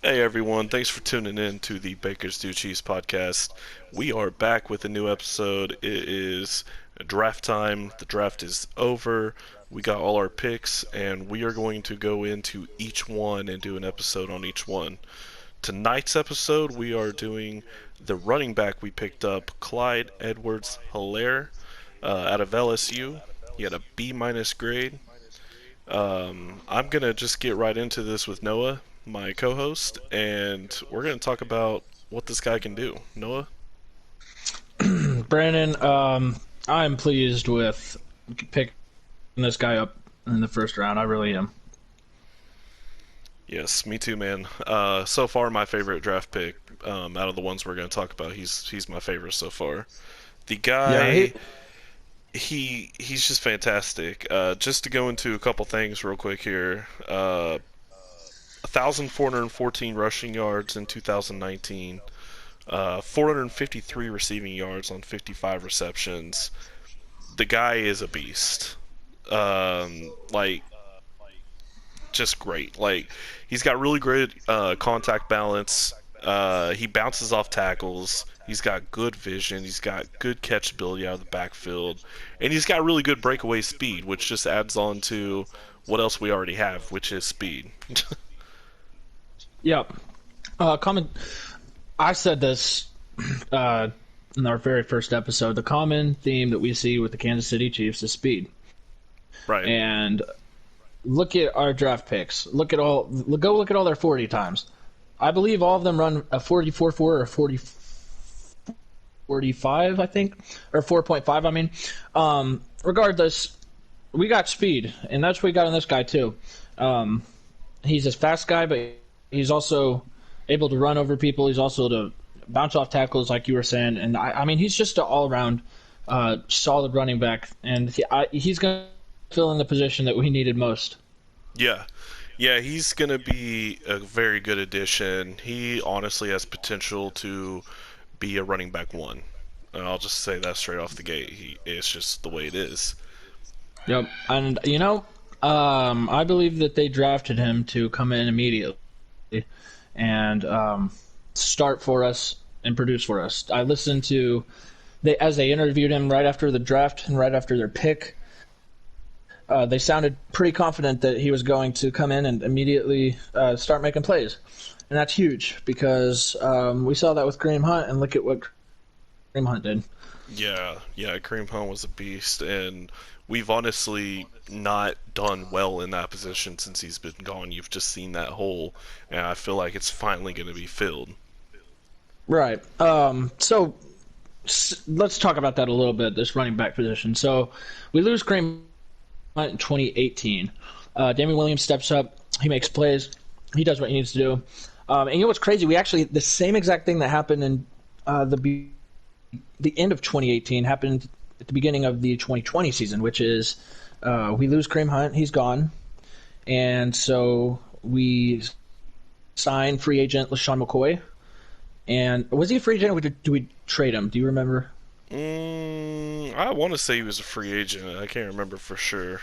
Hey everyone, thanks for tuning in to the Baker's Stew Cheese podcast. We are back with a new episode. It is draft time. The draft is over. We got all our picks, and we are going to go into each one and do an episode on each one. Tonight's episode, we are doing the running back we picked up, Clyde Edwards-Helaire, out of LSU. He had a B minus grade. I'm gonna just get right into this with Noah, my co-host, and we're gonna talk about what this guy can do. Noah? Brandon, I'm pleased with picking this guy up in the first round. I really am. Yes, me too, man. So far, my favorite draft pick out of the ones we're gonna talk about. He's my favorite so far. The Yeah, guy, he's just fantastic. Just to go into a couple things real quick here. 1,414 rushing yards in 2019. 453 receiving yards on 55 receptions. The guy is a beast. Like, just great. Like, he's got really great contact balance. He bounces off tackles. He's got good vision. He's got good catchability out of the backfield. And he's got really good breakaway speed, which just adds on to what else we already have, which is speed. yeah. Common. I said this in our very first episode. The common theme that we see with the Kansas City Chiefs is speed. Right. And look at our draft picks. Go look at all their 40 times. I believe all of them run a 44.4 or 45, I think, or 4.5. I mean, regardless, we got speed, and that's what we got in this guy too. He's a fast guy, but he's also able to run over people. He's also to bounce off tackles, like you were saying, and I mean, he's just an all-around solid running back, and he's going to fill in the position that we needed most. Yeah. Yeah, he's going to be a very good addition. He honestly has potential to be a running back one. And I'll just say that straight off the gate. It's just the way it is. Yep. And, I believe that they drafted him to come in immediately and start for us and produce for us. I listened to, as they interviewed him right after the draft and right after their pick, they sounded pretty confident that he was going to come in and immediately start making plays. And that's huge because we saw that with Kareem Hunt, and look at what Kareem Hunt did. Yeah, Kareem Hunt was a beast, and we've honestly not done well in that position since he's been gone. You've just seen that hole, and I feel like it's finally going to be filled. Right. So let's talk about that a little bit, this running back position. So we lose Kareem Hunt in 2018. Damian Williams steps up. He makes plays. He does what he needs to do. And you know what's crazy? We actually, the same exact thing that happened in the end of 2018 happened at the beginning of the 2020 season, which is we lose Kareem Hunt. He's gone. And so we sign free agent LaShawn McCoy. And was he a free agent, or do we trade him? Do you remember? I want to say he was a free agent. I can't remember for sure.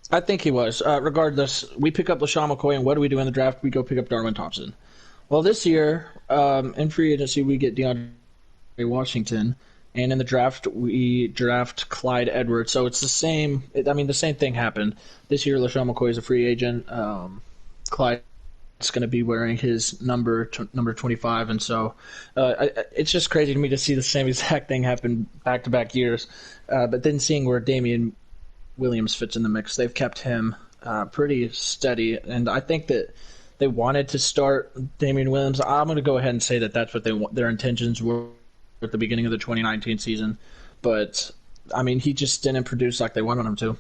I think he was. Regardless, we pick up LaShawn McCoy, and what do we do in the draft? We go pick up Darwin Thompson. Well, this year, in free agency, we get DeAndre Washington, and in the draft, we draft Clyde Edwards. So it's the same. The same thing happened. This year, LaShawn McCoy is a free agent. Clyde is going to be wearing his number 25, and so it's just crazy to me to see the same exact thing happen back-to-back years. But then seeing where Damian Williams fits in the mix, they've kept him pretty steady, and I think that they wanted to start Damian Williams. I'm going to go ahead and say that that's what their intentions were at the beginning of the 2019 season, but I mean, he just didn't produce like they wanted him to.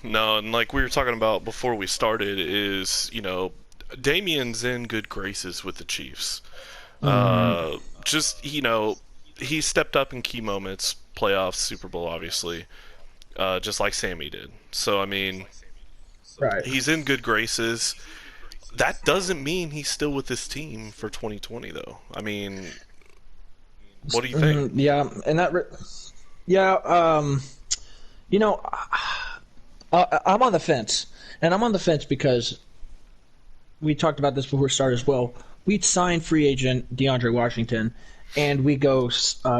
No, and like we were talking about before we started, is Damian's in good graces with the Chiefs. He stepped up in key moments, playoffs, Super Bowl, obviously. Just like Sammy did. So, I mean, Right. he's in good graces. That doesn't mean he's still with this team for 2020, though. I mean, what do you think? Yeah, and I'm on the fence, and I'm on the fence because we talked about this before we started as well. We'd sign free agent DeAndre Washington, and we go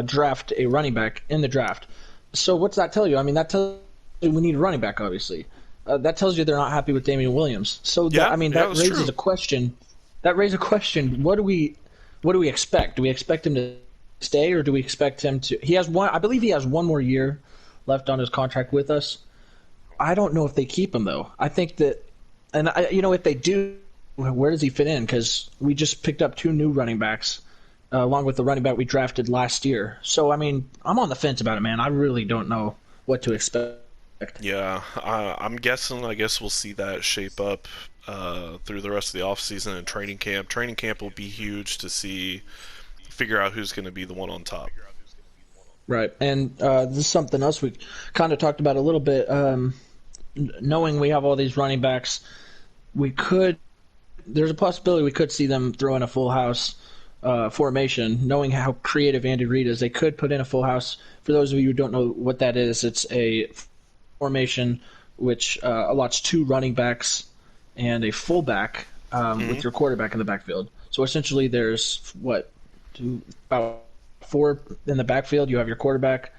draft a running back in the draft. So what's that tell you? I mean, that tells you we need a running back, obviously. That tells you they're not happy with Damian Williams. So Yeah, I mean, yeah, that that's raises true. a question. That raises a question. What do we expect? Do we expect him to stay, or do we expect him to? He has one. I believe he has one more year left on his contract with us. I don't know if they keep him though. I think that, and if they do, where does he fit in? Because we just picked up two new running backs, along with the running back we drafted last year. So I mean, I'm on the fence about it, man. I really don't know what to expect. Yeah, I'm guessing. I guess we'll see that shape up through the rest of the offseason and training camp. Training camp will be huge to figure out who's going to be the one on top. Right, and this is something else we kind of talked about a little bit. Knowing we have all these running backs, we could. There's a possibility we could see them throw in a full house formation. Knowing how creative Andy Reid is, they could put in a full house. For those of you who don't know what that is, it's a formation which allots two running backs and a fullback with your quarterback in the backfield. So essentially, there's about four in the backfield. You have your quarterback,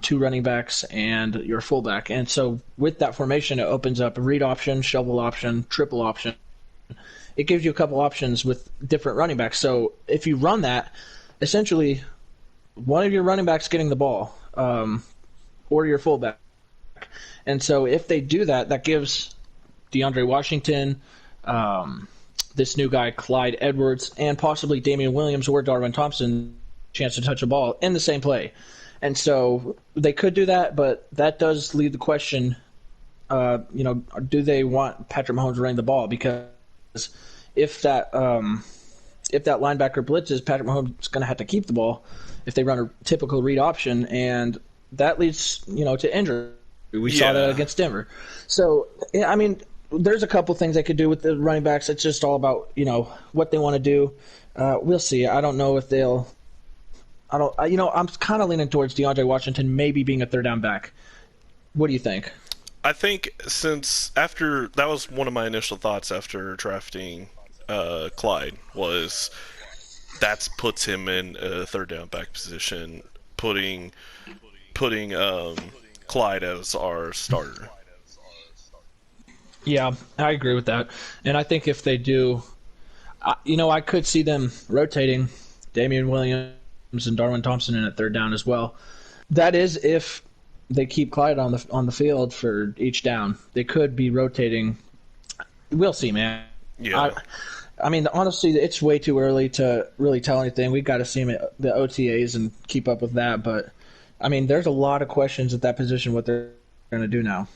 two running backs, and your fullback. And so with that formation, it opens up a read option, shovel option, triple option. It gives you a couple options with different running backs. So if you run that, essentially, one of your running backs getting the ball, or your fullback. And so if they do that, that gives DeAndre Washington, this new guy, Clyde Edwards, and possibly Damian Williams or Darwin Thompson a chance to touch a ball in the same play. And so they could do that, but that does leave the question, do they want Patrick Mahomes running the ball? Because if that linebacker blitzes, Patrick Mahomes is going to have to keep the ball if they run a typical read option, and that leads to injury. We saw that against Denver. So I mean, there's a couple things they could do with the running backs. It's just all about what they want to do. We'll see. I don't know if they'll. I'm kind of leaning towards DeAndre Washington maybe being a third down back. What do you think? I think since after that was one of my initial thoughts after drafting Clyde was that puts him in a third down back position, putting Clyde as our starter. Yeah, I agree with that. And I think if they do, I could see them rotating Damian Williams and Darwin Thompson in at third down as well. That is if they keep Clyde on the field for each down. They could be rotating. We'll see, man. Yeah. I mean, honestly, it's way too early to really tell anything. We've got to see the OTAs and keep up with that. But, I mean, there's a lot of questions at that position what they're going to do now.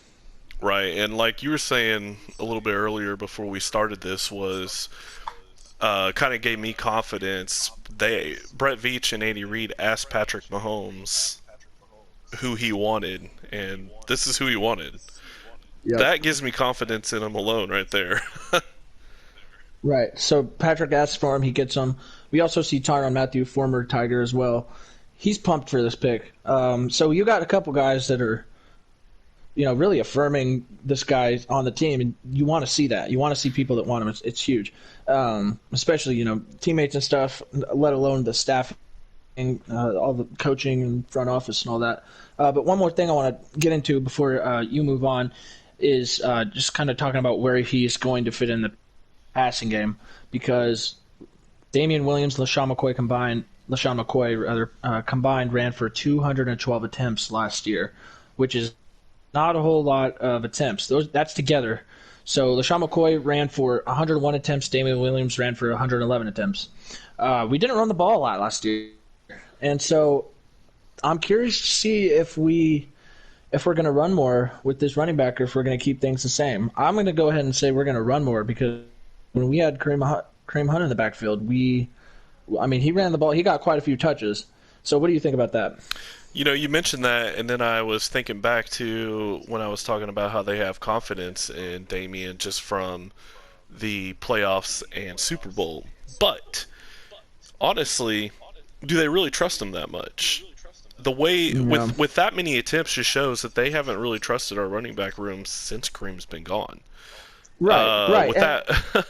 Right, and like you were saying a little bit earlier before we started this was kind of gave me confidence. Brett Veach and Andy Reid asked Patrick Mahomes who he wanted, and this is who he wanted. Yep. That gives me confidence in him alone right there. Right. So Patrick asks for him, he gets him. We also see Tyrann Mathieu, former Tiger as well. He's pumped for this pick. So you got a couple guys that are, really affirming this guy on the team, and you want to see that. You want to see people that want him. It's huge, especially teammates and stuff. Let alone the staff, all the coaching and front office and all that. But one more thing I want to get into before you move on is just kind of talking about where he's going to fit in the passing game, because Damian Williams, LaShawn McCoy combined ran for 212 attempts last year, which is not a whole lot of attempts. That's together. So LaShawn McCoy ran for 101 attempts. Damian Williams ran for 111 attempts. We didn't run the ball a lot last year, and so I'm curious to see if we're going to run more with this running back, or if we're going to keep things the same. I'm going to go ahead and say we're going to run more, because when we had Kareem Hunt in the backfield, he ran the ball. He got quite a few touches. So what do you think about that? You mentioned that, and then I was thinking back to when I was talking about how they have confidence in Damian just from the playoffs and Super Bowl. But honestly, do they really trust him that much? The way with that many attempts just shows that they haven't really trusted our running back room since Kareem's been gone. Right. With that,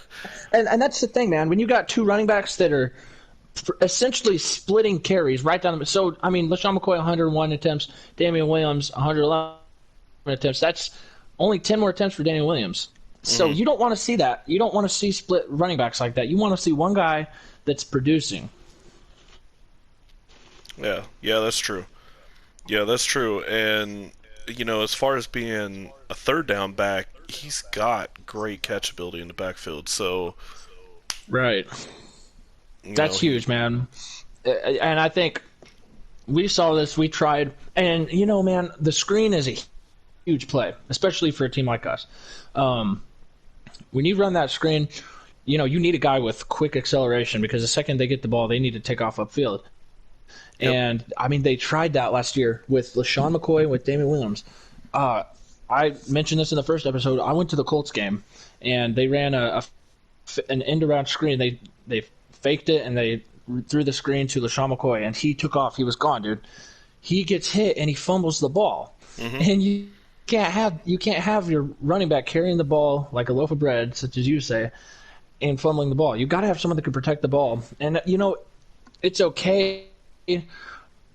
And that's the thing, man. When you got two running backs that are essentially splitting carries right down the. So I mean, LaShawn McCoy 101 attempts, Damian Williams 111 attempts. That's only 10 more attempts for Damian Williams. So you don't want to see that. You don't want to see split running backs like that. You want to see one guy that's producing. yeah, that's true. Yeah, that's true. And as far as being a third down back, he's got great catchability in the backfield. So, Right. That's he, huge, man. And I think we saw this. We tried, and man, the screen is a huge play, especially for a team like us. When you run that screen, you need a guy with quick acceleration because the second they get the ball, they need to take off upfield. Yep. And I mean, they tried that last year with LaShawn McCoy and with Damian Williams. I mentioned this in the first episode. I went to the Colts game, and they ran an end-around screen. They faked it, and they threw the screen to LaShawn McCoy, and he took off. He was gone, dude. He gets hit, and he fumbles the ball. And you can't have your running back carrying the ball like a loaf of bread, such as you say, and fumbling the ball. You got to have someone that can protect the ball. And it's okay.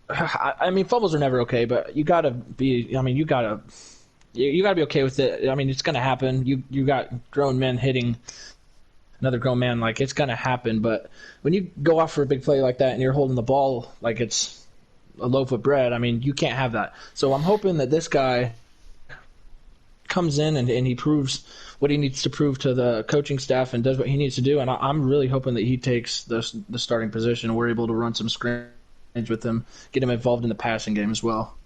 I mean, fumbles are never okay, but you got to be. I mean, you got to be okay with it. I mean, it's going to happen. You got grown men hitting another grown man, like it's going to happen. But when you go off for a big play like that and you're holding the ball like it's a loaf of bread, I mean, you can't have that. So I'm hoping that this guy comes in and he proves what he needs to prove to the coaching staff and does what he needs to do. And I'm really hoping that he takes the starting position and we're able to run some scrimmage with him, get him involved in the passing game as well.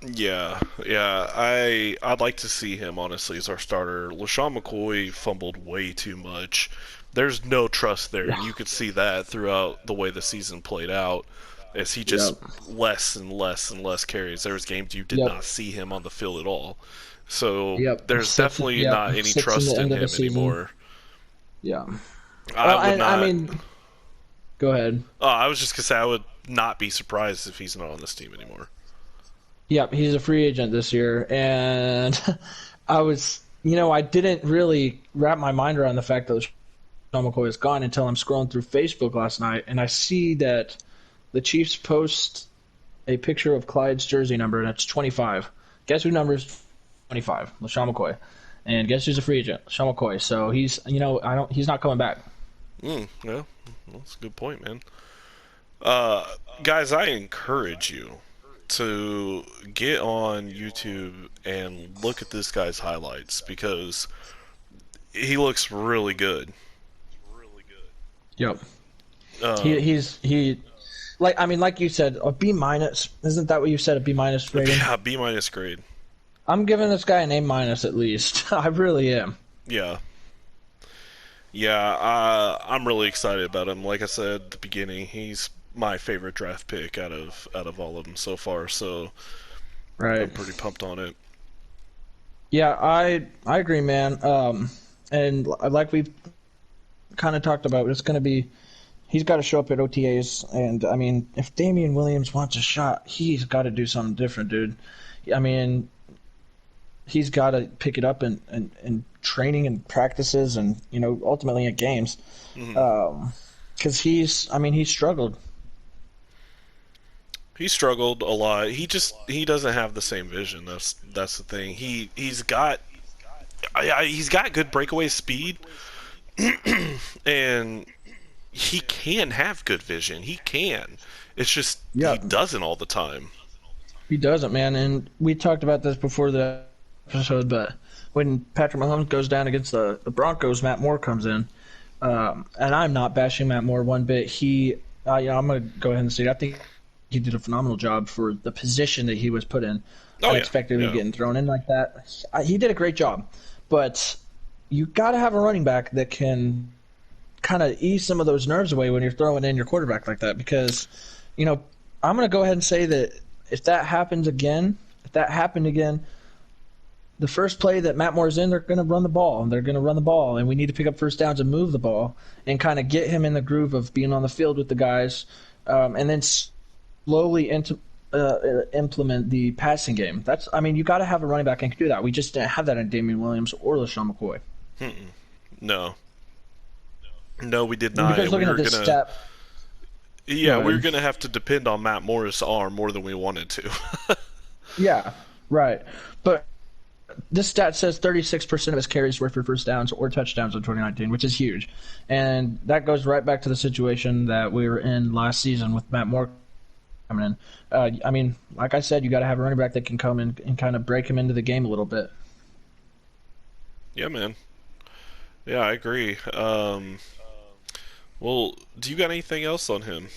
Yeah. I'd like to see him, honestly, as our starter. LaShawn McCoy fumbled way too much. There's no trust there, and you could see that throughout the way the season played out, as he just less and less and less carries. There was games you did not see him on the field at all. So there's definitely not any trust in him anymore. Yeah. I mean, go ahead. I was just going to say I would not be surprised if he's not on this team anymore. Yep, he's a free agent this year, and I didn't really wrap my mind around the fact that Sean McCoy is gone until I'm scrolling through Facebook last night, and I see that the Chiefs post a picture of Clyde's jersey number, and it's 25. Guess who number's 25? LaShawn McCoy. And guess who's a free agent? LaShawn McCoy. So he's not coming back. Yeah, that's a good point, man. Guys, I encourage you to get on YouTube and look at this guy's highlights because he looks really good. Yep. Like you said, a B minus. Isn't that what you said? A B minus rating? Yeah, B minus grade. I'm giving this guy an A minus at least. I really am. Yeah. I'm really excited about him. Like I said at the beginning, he's my favorite draft pick out of all of them so far. So I'm pretty pumped on it. Yeah, I agree, man. And like we've kind of talked about, it's going to be he's got to show up at OTAs. And I mean, if Damian Williams wants a shot, he's got to do something different, dude. I mean, he's got to pick it up in training and practices and ultimately at games. Because he's struggled. He struggled a lot. He doesn't have the same vision. That's the thing. He's got good breakaway speed, and he can have good vision. He can. It's just he doesn't all the time. He doesn't, man. And we talked about this before the episode, but when Patrick Mahomes goes down against the Broncos, Matt Moore comes in, and I'm not bashing Matt Moore one bit. I'm going to go ahead and say I think he did a phenomenal job for the position that he was put in. Unexpectedly getting thrown in like that. He did a great job. But you got to have a running back that can kind of ease some of those nerves away when you're throwing in your quarterback like that. Because, I'm going to go ahead and say that if that happened again, the first play that Matt Moore's in, they're going to run the ball. And we need to pick up first downs and move the ball and kind of get him in the groove of being on the field with the guys, and then slowly implement the passing game. You got to have a running back and can do that. We just didn't have that in Damian Williams or LaShawn McCoy. Mm-mm. No, no, we did not, Because and we looking at were this gonna. stat, Yeah, go we were ahead. gonna have to depend on Matt Morris' arm more than we wanted to. Yeah, right. But this stat says 36% of his carries were for first downs or touchdowns in 2019, which is huge. And that goes right back to the situation that we were in last season with Matt Moore coming in. I mean, like I said, you got to have a running back that can come in and kind of break him into the game a little bit. Yeah, man. Yeah, I agree. Well, do you got anything else on him?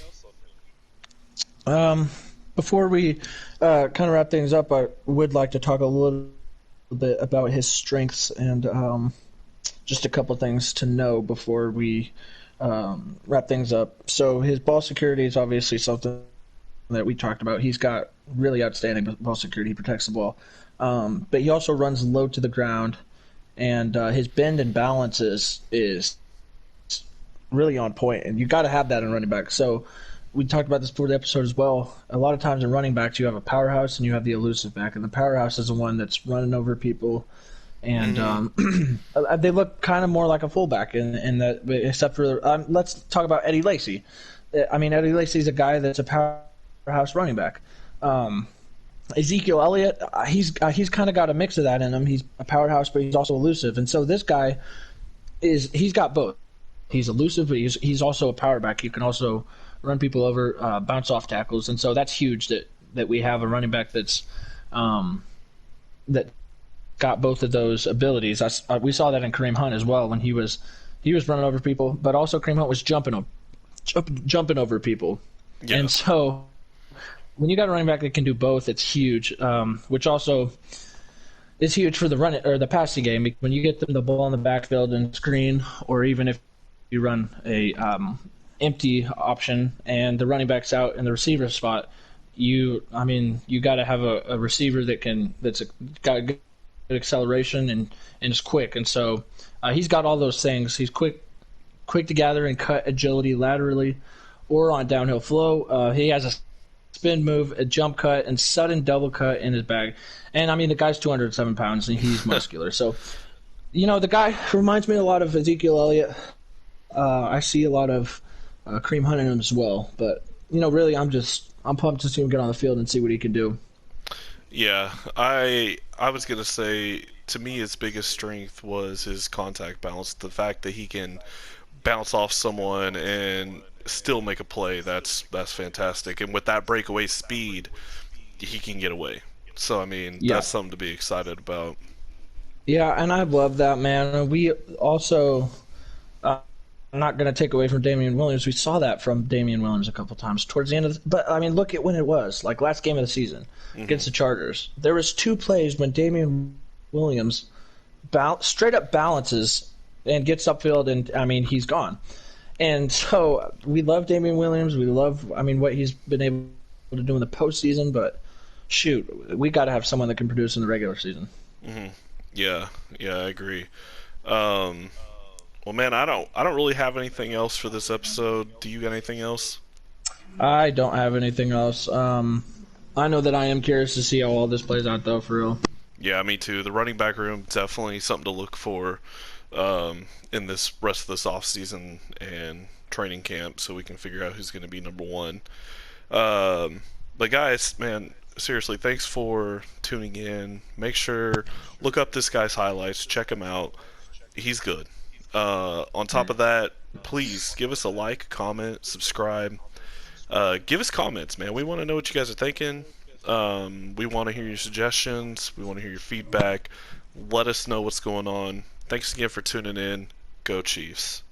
Um, Before we kind of wrap things up, I would like to talk a little bit about his strengths and just a couple things to know before we wrap things up. So his ball security is obviously something that we talked about. He's got really outstanding ball security. He protects the ball, but he also runs low to the ground, and his bend and balance is really on point. And you got to have that in running back. So we talked about this before the episode as well. A lot of times in running backs, you have a powerhouse and you have the elusive back, and the powerhouse is the one that's running over people and Mm-hmm. they look kind of more like a fullback in that, except for let's talk about Eddie Lacy. I mean, Eddie Lacy's a guy that's a powerhouse running back. Ezekiel Elliott, he's kind of got a mix of that in him. He's a powerhouse, but he's also elusive, and so this guy he's got both. He's elusive, but he's also a power back. You can also run people over, bounce off tackles, and so that's huge that we have a running back that got both of those abilities. We saw that in Kareem Hunt as well when he was running over people, but also Kareem Hunt was jumping over people, Yeah. and so when you got a running back that can do both, it's huge. Which also is huge for the run or the passing game. When you get them the ball in the backfield and screen, or even if you run a empty option and the running back's out in the receiver spot, you got to have a receiver that's got good acceleration and is quick. And so he's got all those things. He's quick to gather and cut, agility laterally or on downhill flow. He has a spin move, a jump cut, and sudden double cut in his bag. And I mean, the guy's 207 pounds and he's muscular. So, the guy reminds me a lot of Ezekiel Elliott. I see a lot of Kareem Hunt in him as well. But, really, I'm pumped to see him get on the field and see what he can do. Yeah, I was gonna say to me his biggest strength was his contact balance. The fact that he can bounce off someone and still make a play, that's fantastic. And with that breakaway speed, he can get away. So I mean, Yeah. that's something to be excited about. Yeah, and I love that, man. We also, I'm not going to take away from Damian Williams. We saw that from Damian Williams a couple times towards the end of but I mean, look at when it was, like last game of the season Hmm. against the Chargers. There was two plays when Damian Williams straight up balances and gets upfield, and I mean, he's gone. And so we love Damian Williams. We love, what he's been able to do in the postseason. But shoot, we got to have someone that can produce in the regular season. Hmm. Yeah, yeah, I agree. Um, well, man, I don't really have anything else for this episode. Do you got anything else? I don't have anything else. I know that I am curious to see how all this plays out, though, for real. Yeah, me too. The running back room definitely something to look for in this rest of this off season and training camp, so we can figure out who's going to be number one. But guys, man, seriously, thanks for tuning in. Make sure look up this guy's highlights, check him out. He's good. On top of that, please give us a like, comment, subscribe. Give us comments, man. We want to know what you guys are thinking. We want to hear your suggestions. We want to hear your feedback. Let us know what's going on. Thanks again for tuning in. Go Chiefs.